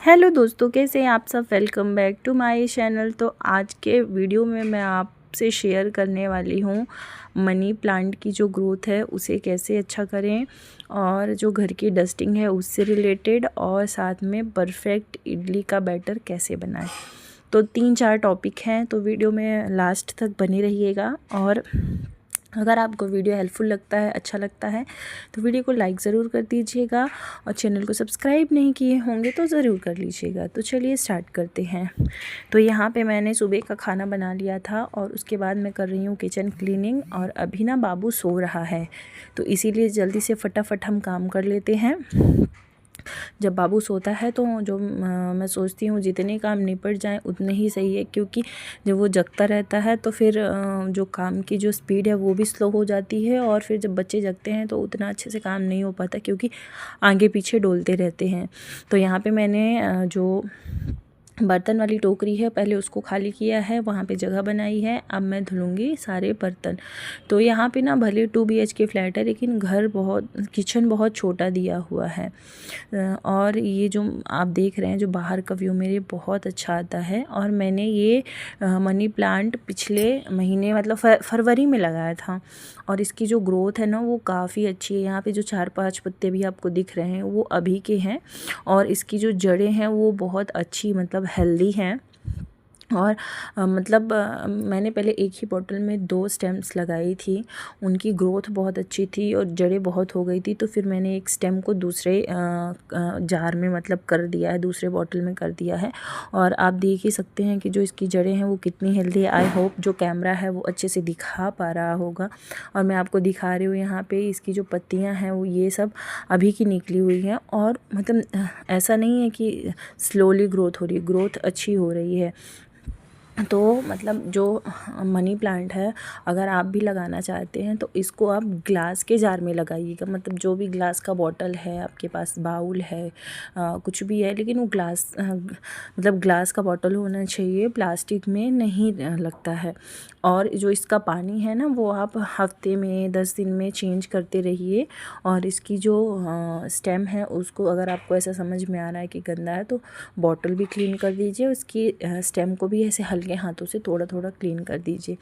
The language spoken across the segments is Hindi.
हेलो दोस्तों, कैसे हैं आप सब। Welcome back to my channel. तो आज के वीडियो में मैं आपसे शेयर करने वाली हूँ मनी प्लांट की जो ग्रोथ है उसे कैसे अच्छा करें, और जो घर की डस्टिंग है उससे रिलेटेड, और साथ में परफेक्ट इडली का बैटर कैसे बनाएं। तो 3-4 टॉपिक हैं, तो वीडियो में लास्ट तक बने रहिएगा। और अगर आपको वीडियो हेल्पफुल लगता है, अच्छा लगता है, तो वीडियो को लाइक ज़रूर कर दीजिएगा, और चैनल को सब्सक्राइब नहीं किए होंगे तो ज़रूर कर लीजिएगा। तो चलिए स्टार्ट करते हैं। तो यहाँ पे मैंने सुबह का खाना बना लिया था, और उसके बाद मैं कर रही हूँ किचन क्लीनिंग। और अभी ना बाबू सो रहा है, तो इसीलिए जल्दी से फटाफट हम काम कर लेते हैं। जब बाबू सोता है तो जो मैं सोचती हूँ जितने काम निपट जाएं उतने ही सही है, क्योंकि जब वो जगता रहता है तो फिर जो काम की जो स्पीड है वो भी स्लो हो जाती है, और फिर जब बच्चे जगते हैं तो उतना अच्छे से काम नहीं हो पाता, क्योंकि आगे पीछे डोलते रहते हैं। तो यहाँ पे मैंने जो बर्तन वाली टोकरी है पहले उसको खाली किया है, वहाँ पे जगह बनाई है। अब मैं धुलूँगी सारे बर्तन। तो यहाँ पे ना भले 2 BHK फ्लैट है, लेकिन किचन बहुत छोटा दिया हुआ है। और ये जो आप देख रहे हैं जो बाहर का व्यू मेरे बहुत अच्छा आता है। और मैंने ये मनी प्लांट पिछले महीने मतलब फरवरी में लगाया था, और इसकी जो ग्रोथ है ना वो काफ़ी अच्छी है। यहाँ पे जो 4-5 पत्ते भी आपको दिख रहे हैं वो अभी के हैं, और इसकी जो जड़ें हैं वो बहुत अच्छी मतलब हेल्दी हैं। और मैंने पहले एक ही बॉटल में 2 स्टेम्स लगाई थी, उनकी ग्रोथ बहुत अच्छी थी और जड़ें बहुत हो गई थी। तो फिर मैंने एक स्टेम को दूसरे जार में मतलब कर दिया है, दूसरे बॉटल में कर दिया है। और आप देख ही सकते हैं कि जो इसकी जड़ें हैं वो कितनी हेल्दी है। आई होप जो कैमरा है वो अच्छे से दिखा पा रहा होगा, और मैं आपको दिखा रही हूँ। यहाँ पे इसकी जो पत्तियाँ हैं वो ये सब अभी की निकली हुई हैं, और मतलब ऐसा नहीं है कि स्लोली ग्रोथ हो रही है, ग्रोथ अच्छी हो रही है। तो मतलब जो मनी प्लांट है, अगर आप भी लगाना चाहते हैं तो इसको आप ग्लास के जार में लगाइएगा। मतलब जो भी ग्लास का बॉटल है आपके पास, बाउल है, कुछ भी है, लेकिन वो मतलब ग्लास का बॉटल होना चाहिए, प्लास्टिक में नहीं लगता है। और जो इसका पानी है ना वो आप हफ्ते में 10 दिन में चेंज करते रहिए। और इसकी जो स्टेम है उसको, अगर आपको ऐसा समझ में आ रहा है कि गंदा है, तो बॉटल भी क्लीन कर दीजिए, उसकी स्टेम को भी ऐसे हल्के हाथों से थोड़ा थोड़ा क्लीन कर दीजिए।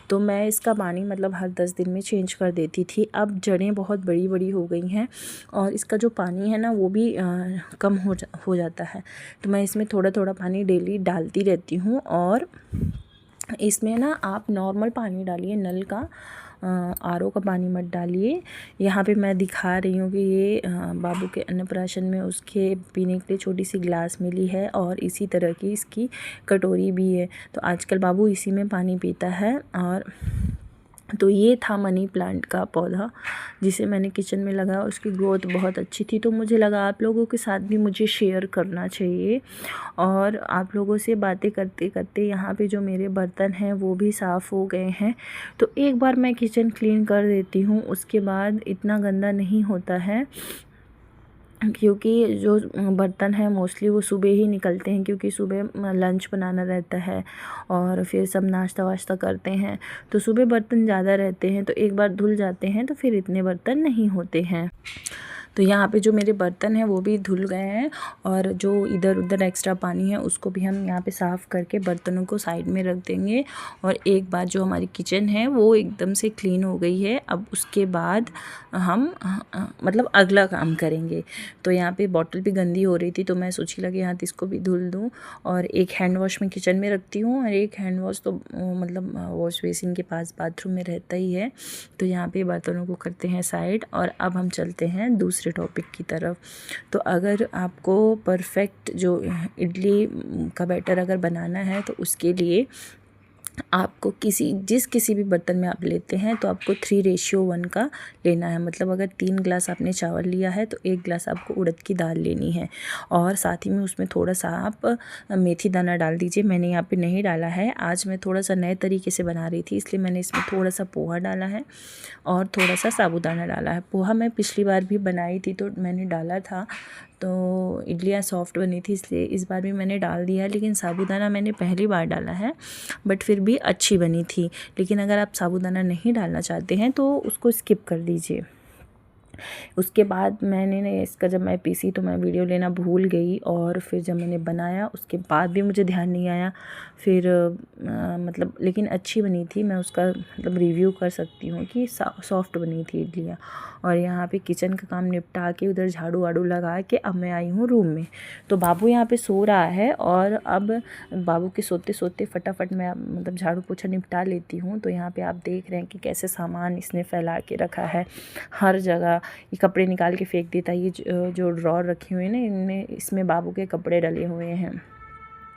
तो मैं इसका पानी मतलब हर 10 दिन में चेंज कर देती थी। अब जड़ें बहुत बड़ी बड़ी हो गई हैं, और इसका जो पानी है ना वो भी कम हो जाता है। तो मैं इसमें थोड़ा थोड़ा पानी डेली डालती रहती हूँ। और इसमें ना आप नॉर्मल पानी डालिए, नल का, RO का पानी मत डालिए। यहाँ पे मैं दिखा रही हूँ कि ये बाबू के अन्नप्राशन में उसके पीने के लिए छोटी सी ग्लास मिली है, और इसी तरह की इसकी कटोरी भी है। तो आजकल बाबू इसी में पानी पीता है। और तो ये था मनी प्लांट का पौधा जिसे मैंने किचन में लगाया, उसकी ग्रोथ बहुत अच्छी थी। तो मुझे लगा आप लोगों के साथ भी मुझे शेयर करना चाहिए। और आप लोगों से बातें करते करते यहाँ पे जो मेरे बर्तन हैं वो भी साफ़ हो गए हैं। तो एक बार मैं किचन क्लीन कर देती हूँ, उसके बाद इतना गंदा नहीं होता है, क्योंकि जो बर्तन है मोस्टली वो सुबह ही निकलते हैं, क्योंकि सुबह लंच बनाना रहता है और फिर सब नाश्ता वाश्ता करते हैं। तो सुबह बर्तन ज़्यादा रहते हैं, तो एक बार धुल जाते हैं तो फिर इतने बर्तन नहीं होते हैं। तो यहाँ पे जो मेरे बर्तन हैं वो भी धुल गए हैं, और जो इधर उधर एक्स्ट्रा पानी है उसको भी हम यहाँ पे साफ़ करके बर्तनों को साइड में रख देंगे। और एक बार जो हमारी किचन है वो एकदम से क्लीन हो गई है, अब उसके बाद हम मतलब अगला काम करेंगे। तो यहाँ पे बॉटल भी गंदी हो रही थी, तो मैं सोची लगी हाथ इसको भी धुल दूँ। और एक हैंड वॉश मैं किचन में रखती हूँ, और एक हैंड वॉश तो मतलब वॉश बेसिन के पास बाथरूम में रहता ही है। तो यहाँ पे बर्तनों को करते हैं साइड, और अब हम चलते हैं दूसरे टॉपिक की तरफ। तो अगर आपको परफेक्ट जो इडली का बैटर अगर बनाना है, तो उसके लिए आपको किसी भी बर्तन में आप लेते हैं तो आपको 3:1 का लेना है। मतलब अगर 3 गिलास आपने चावल लिया है तो 1 गिलास आपको उड़द की दाल लेनी है, और साथ ही में उसमें थोड़ा सा आप मेथी दाना डाल दीजिए। मैंने यहाँ पे नहीं डाला है, आज मैं थोड़ा सा नए तरीके से बना रही थी, इसलिए मैंने इसमें थोड़ा सा पोहा डाला है और थोड़ा सा साबूदाना डाला है। पोहा मैं पिछली बार भी बनाई थी तो मैंने डाला था, तो इडलियाँ सॉफ्ट बनी थी, इसलिए इस बार भी मैंने डाल दिया है। लेकिन साबूदाना मैंने पहली बार डाला है, बट फिर भी अच्छी बनी थी। लेकिन अगर आप साबूदाना नहीं डालना चाहते हैं तो उसको स्किप कर दीजिए। उसके बाद मैंने इसका जब मैं पीसी तो मैं वीडियो लेना भूल गई, और फिर जब मैंने बनाया उसके बाद भी मुझे ध्यान नहीं आया। फिर मतलब लेकिन अच्छी बनी थी, मैं उसका मतलब रिव्यू कर सकती हूँ कि सॉफ्ट बनी थी इडलियाँ। और यहाँ पे किचन का काम निपटा के उधर झाड़ू वाड़ू लगा के अब मैं आई हूँ रूम में। तो बाबू यहाँ पे सो रहा है, और अब बाबू के सोते सोते फटाफट मैं मतलब झाड़ू पोछा निपटा लेती हूँ। तो यहाँ पे आप देख रहे हैं कि कैसे सामान इसने फैला के रखा है हर जगह। ये कपड़े निकाल के फेंक देता है। ये जो ड्रॉर रखे हुए हैं ना, इनमें इसमें बाबू के कपड़े डले हुए हैं।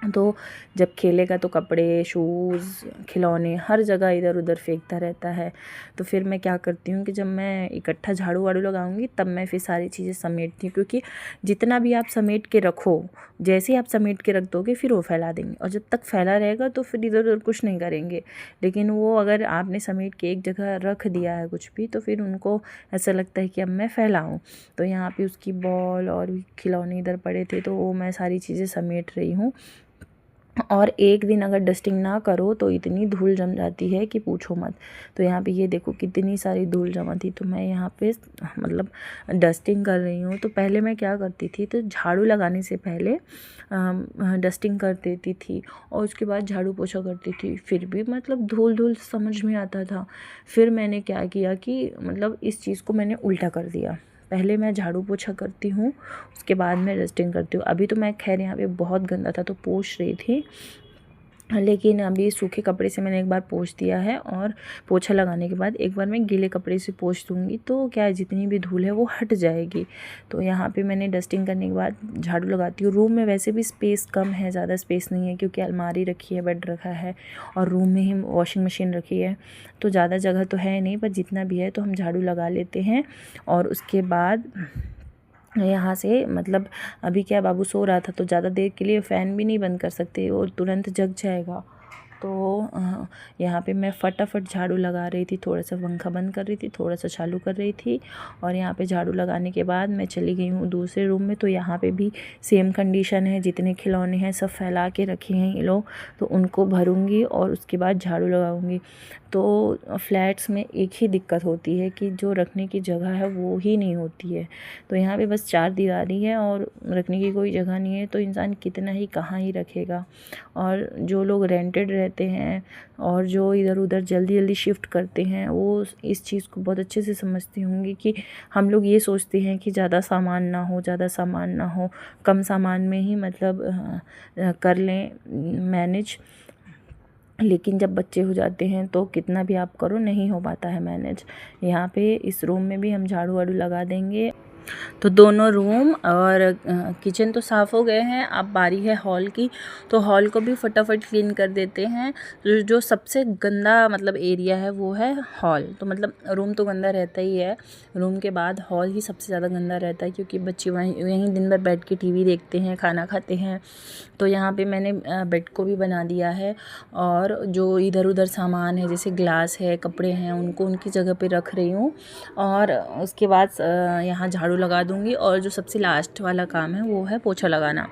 तो जब खेलेगा तो कपड़े, शूज़, खिलौने हर जगह इधर उधर फेंकता रहता है। तो फिर मैं क्या करती हूँ कि जब मैं इकट्ठा झाड़ू वाड़ू लगाऊंगी तब मैं फिर सारी चीज़ें समेटती हूँ, क्योंकि जितना भी आप समेट के रखो, जैसे ही आप समेट के रख दोगे फिर वो फैला देंगे, और जब तक फैला रहेगा तो फिर इधर उधर कुछ नहीं करेंगे। लेकिन वो अगर आपने समेट के एक जगह रख दिया है कुछ भी, तो फिर उनको ऐसा लगता है कि अब मैं फैलाऊँ। तो यहाँ पे उसकी बॉल और भी खिलौने इधर पड़े थे, तो वो मैं सारी चीज़ें समेट रही हूँ। और एक दिन अगर डस्टिंग ना करो तो इतनी धूल जम जाती है कि पूछो मत। तो यहाँ पे ये देखो कितनी सारी धूल जमा थी। तो मैं यहाँ पे मतलब डस्टिंग कर रही हूँ। तो पहले मैं क्या करती थी, तो झाड़ू लगाने से पहले डस्टिंग कर देती थी, और उसके बाद झाड़ू पोछा करती थी, फिर भी मतलब धूल धूल समझ में आता था। फिर मैंने क्या किया कि मतलब इस चीज़ को मैंने उल्टा कर दिया। पहले मैं झाड़ू पोछा करती हूँ, उसके बाद मैं डस्टिंग करती हूँ। अभी तो मैं खैर यहाँ पे बहुत गंदा था तो पोंछ रही थी, लेकिन अभी सूखे कपड़े से मैंने एक बार पोंछ दिया है, और पोछा लगाने के बाद एक बार मैं गीले कपड़े से पोंछ दूँगी, तो क्या है जितनी भी धूल है वो हट जाएगी। तो यहाँ पे मैंने डस्टिंग करने के बाद झाड़ू लगाती हूँ। रूम में वैसे भी स्पेस कम है, ज़्यादा स्पेस नहीं है, क्योंकि अलमारी रखी है, बेड रखा है, और रूम में ही वॉशिंग मशीन रखी है। तो ज़्यादा जगह तो है नहीं, पर जितना भी है तो हम झाड़ू लगा लेते हैं। और उसके बाद यहाँ से मतलब अभी क्या बाबू सो रहा था, तो ज़्यादा देर के लिए फ़ैन भी नहीं बंद कर सकते, वो तुरंत जग जाएगा। तो यहाँ पे मैं फटाफट झाड़ू लगा रही थी, थोड़ा सा पंखा बंद कर रही थी, थोड़ा सा चालू कर रही थी, और यहाँ पे झाड़ू लगाने के बाद मैं चली गई हूँ दूसरे रूम में। तो यहाँ पे भी सेम कंडीशन है, जितने खिलौने हैं सब फैला के रखे हैं ये लोग, तो उनको भरूँगी और उसके बाद झाड़ू लगाऊँगी। तो फ्लैट्स में एक ही दिक्कत होती है कि जो रखने की जगह है वो ही नहीं होती है। तो यहाँ पे बस 4 दीवारी है और रखने की कोई जगह नहीं है, तो इंसान कितना ही कहाँ ही रखेगा। और जो लोग रेंटेड रहते हैं और जो इधर उधर जल्दी जल्दी शिफ्ट करते हैं, वो इस चीज़ को बहुत अच्छे से समझती होंगी कि हम लोग ये सोचते हैं कि ज़्यादा सामान ना हो, ज़्यादा सामान ना हो, कम सामान में ही मतलब कर लें मैनेज। लेकिन जब बच्चे हो जाते हैं तो कितना भी आप करो नहीं हो पाता है मैनेज। यहाँ पे इस रूम में भी हम झाड़ू वाड़ू लगा देंगे। तो दोनों रूम और किचन तो साफ़ हो गए हैं, अब बारी है हॉल की। तो हॉल को भी फटाफट क्लीन कर देते हैं। जो सबसे गंदा मतलब एरिया है वो है हॉल। तो मतलब रूम तो गंदा रहता ही है, रूम के बाद हॉल ही सबसे ज़्यादा गंदा रहता है, क्योंकि बच्चे वहीं दिन भर बैठ के टीवी देखते हैं, खाना खाते हैं। तो यहाँ पे मैंने बेड को भी बना दिया है, और जो इधर उधर सामान है जैसे ग्लास है, कपड़े हैं, उनको उनकी जगह पे रख रही हूँ। और उसके बाद यहाँ झाड़ू लगा दूँगी, और जो सबसे लास्ट वाला काम है वो है पोछा लगाना।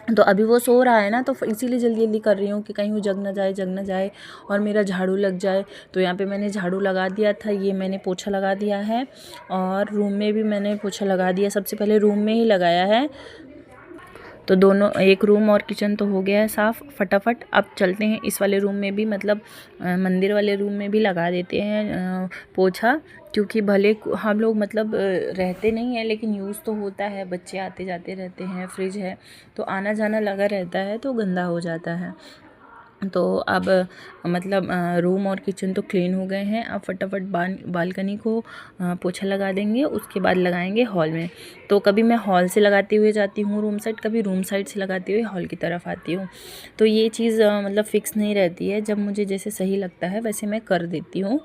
तो अभी वो सो रहा है ना, तो इसीलिए जल्दी जल्दी कर रही हूँ कि कहीं वो जग ना जाए और मेरा झाड़ू लग जाए। तो यहाँ पे मैंने झाड़ू लगा दिया था, ये मैंने पोछा लगा दिया है, और रूम में भी मैंने पोछा लगा दिया। सबसे पहले रूम में ही लगाया है। तो दोनों, एक रूम और किचन तो हो गया है साफ़ फटाफट। अब चलते हैं इस वाले रूम में भी, मतलब मंदिर वाले रूम में भी लगा देते हैं पोछा, क्योंकि भले हम लोग मतलब रहते नहीं हैं लेकिन यूज़ तो होता है, बच्चे आते जाते रहते हैं, फ्रिज है तो आना जाना लगा रहता है, तो गंदा हो जाता है। तो अब मतलब रूम और किचन तो क्लीन हो गए हैं। अब फटाफट बालकनी को पोछा लगा देंगे, उसके बाद लगाएंगे हॉल में। तो कभी मैं हॉल से लगाते हुए जाती हूँ रूम साइड, कभी रूम साइड से लगाते हुए हॉल की तरफ आती हूँ। तो ये चीज़ मतलब फ़िक्स नहीं रहती है, जब मुझे जैसे सही लगता है वैसे मैं कर देती हूँ।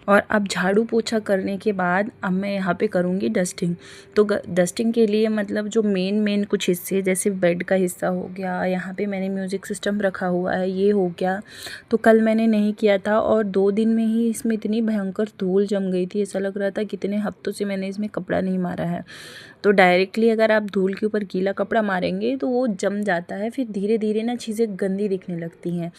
और अब झाड़ू पोछा करने के बाद अब मैं यहाँ पे करूँगी डस्टिंग। तो डस्टिंग के लिए मतलब जो मेन कुछ हिस्से, जैसे बेड का हिस्सा हो गया, यहाँ पे मैंने म्यूज़िक सिस्टम रखा हुआ है, ये हो गया। तो कल मैंने नहीं किया था, और 2 दिन में ही इसमें इतनी भयंकर धूल जम गई थी, ऐसा लग रहा था कितने हफ्तों से मैंने इसमें कपड़ा नहीं मारा है। तो डायरेक्टली अगर आप धूल के ऊपर गीला कपड़ा मारेंगे तो वो जम जाता है, फिर धीरे धीरे ना चीज़ें गंदी दिखने लगती हैं।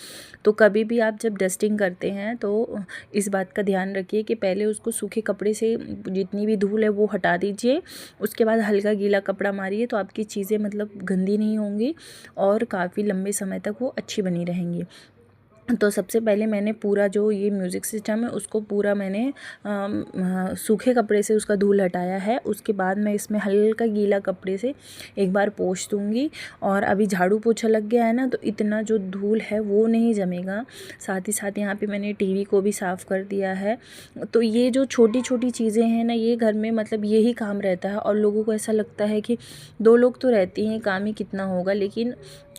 तो कभी भी आप जब डस्टिंग करते हैं तो इस बात का ध्यान ध्यान रखिए कि पहले उसको सूखे कपड़े से जितनी भी धूल है वो हटा दीजिए, उसके बाद हल्का गीला कपड़ा मारिए, तो आपकी चीज़ें मतलब गंदी नहीं होंगी और काफ़ी लंबे समय तक वो अच्छी बनी रहेंगी। तो सबसे पहले मैंने पूरा जो ये म्यूज़िक सिस्टम है उसको पूरा मैंने सूखे कपड़े से उसका धूल हटाया है। उसके बाद मैं इसमें हल्का गीला कपड़े से एक बार पोंछ दूँगी, और अभी झाड़ू पोछा लग गया है ना, तो इतना जो धूल है वो नहीं जमेगा। साथ ही साथ यहाँ पे मैंने टीवी को भी साफ़ कर दिया है। तो ये जो छोटी छोटी चीज़ें हैं ना, ये घर में मतलब यही काम रहता है, और लोगों को ऐसा लगता है कि 2 लोग तो रहते हैं, काम ही कितना होगा, लेकिन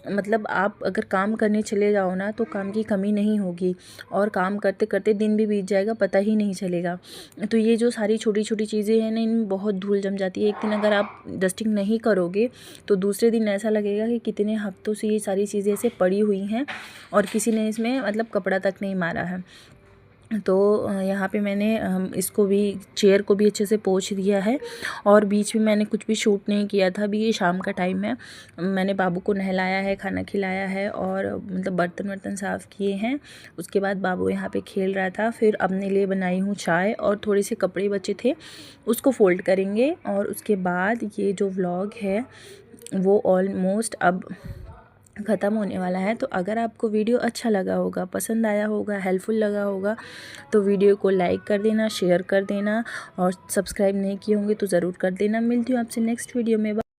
मतलब आप अगर काम करने चले जाओ ना तो काम की कमी नहीं होगी, और काम करते करते दिन भी बीत जाएगा, पता ही नहीं चलेगा। तो ये जो सारी छोटी छोटी चीज़ें हैं ना, इनमें बहुत धूल जम जाती है। एक दिन अगर आप डस्टिंग नहीं करोगे तो दूसरे दिन ऐसा लगेगा कि कितने हफ्तों से ये सारी चीज़ें ऐसे पड़ी हुई हैं और किसी ने इसमें मतलब कपड़ा तक नहीं मारा है। तो यहाँ पे मैंने इसको भी, चेयर को भी अच्छे से पोंछ दिया है, और बीच में मैंने कुछ भी शूट नहीं किया था। अभी ये शाम का टाइम है, मैंने बाबू को नहलाया है, खाना खिलाया है, और मतलब बर्तन वर्तन साफ़ किए हैं। उसके बाद बाबू यहाँ पे खेल रहा था। फिर अपने लिए बनाई हूँ चाय, और थोड़े से कपड़े बचे थे उसको फ़ोल्ड करेंगे, और उसके बाद ये जो व्लॉग है वो ऑलमोस्ट अब ख़त्म होने वाला है। तो अगर आपको वीडियो अच्छा लगा होगा, पसंद आया होगा, हेल्पफुल लगा होगा, तो वीडियो को लाइक कर देना, शेयर कर देना, और सब्सक्राइब नहीं किए होंगे तो ज़रूर कर देना। मिलती हूँ आपसे नेक्स्ट वीडियो में।